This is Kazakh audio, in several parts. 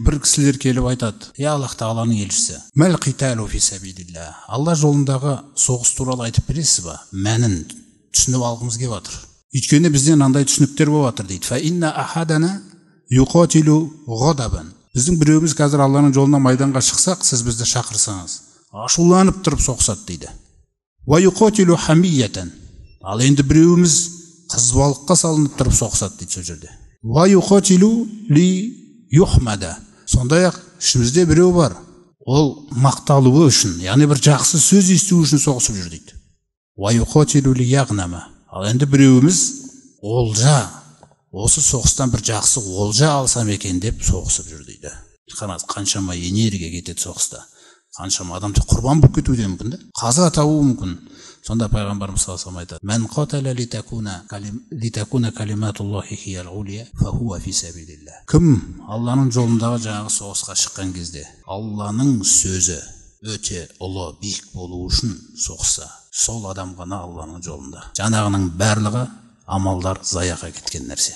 бір кісілер келіп айтады: "Я Аллах Тағаланың елшісі, мәл қиталу фи сабилилля, Алла жолындағы соғыс туралы айтып бересіз ба? Мәнін түсініп алғымыз келіп жатыр. Өйткені бізден андай түсініктер болып жатыр" дейді. "Фа инна ахадана юқатилу ғадабан." Біздің біреуміз қазір Алланың жолына майданға шықсақ, сіз бізді шақырсаңыз, ашуланып тұрып соғысады дейді. "Ва юқатилу хамиятан." Ал енді біреуміз қызбалыққа салынып тұрып соғысады дейді сол жерде. "Ва юқатилу ли юхмада." Сондай-ақ ішімізде біреу бар, ол мақталуы үшін, яғни бір жақсы сөз есту үшін соғысып жүр дейді. "Ва юқатилу ли яғнама." Ал енді біреуіміз олжа, осы соғыстан бір жақсы олжа алсам екен деп соғысып жүр дейді. Қаншама энергия кетеді соғыста, қаншама адамды құрбан болып кетуі де мүмкін, қаза табуы мүмкін. Сонда пайғамбарымыз саллаллаху алейхи айтады: "Мән қатала литакуна калиматуллахи хиял улия фахуа фи сабилилля." Кім Алланың жолындағы жаңағы соғысқа шыққан кезде Алланың сөзі өте ұлы, биік болу үшін соғысса, сол адам ғана Алланың жолында. Жаңағының барлығы амалдар заяға кеткен нәрсе.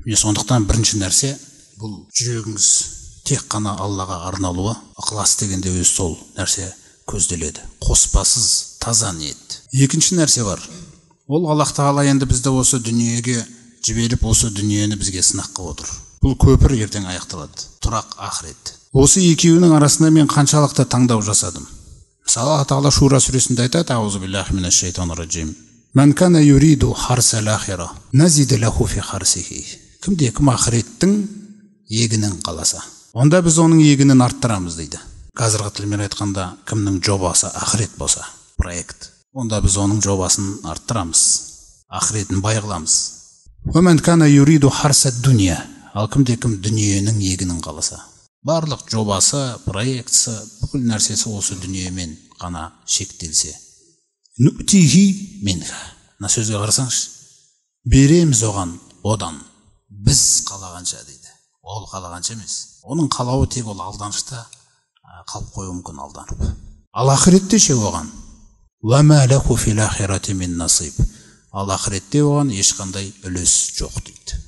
Сондықтан бірінші нәрсе, бұл жүрегіңіз тек қана Аллаға арналуы, ықылас дегенде өз сол нәрсе көзделеді. Қоспасыз таза ниет. Екінші нәрсе бар. Ол Аллах Тағала енді бізді осы дүниеге жіберіп, осы дүниені бізге сынақ қылып отыр. Бұл көпір ертең аяқталады. Тұрақ ақырет. Осы екеуінің арасында мен қаншалықты таңдау жасадым. Мысалы, Аллах Тағала Шура сүресінде айтады: "Аузу биллахи минаш шайтанир раджим. Ман кана юриду харсал ахира, назид лаху фи харсихи." Кім ақыреттің егінін қаласа, онда біз оның егінін арттырамыз дейді. Қазіргі тілмен айтқанда, кімнің жобасы ақырет болса, проект, онда біз оның жобасын арттырамыз, ақыретін бай қыламыз. "Ваман кана юриду харсад дуния." Ал кім дүниенің егінін қаласа, барлық жобасы, проектісі, бүкіл нәрсесі осы дүниемен ғана шектелсе, нутихи минха. Мына сөзге қарасаңыз, береміз оған одан, біз қалағанша дейді. Ол қалағанша емес. Оның қалауы тек ол алданышта қалып қою мүмкін, алданып. Ал ақыретте ше оған, "Вама лаху фил ахирати мин насиб." Ал ақыретте оған ешқандай үлес жоқ дейді.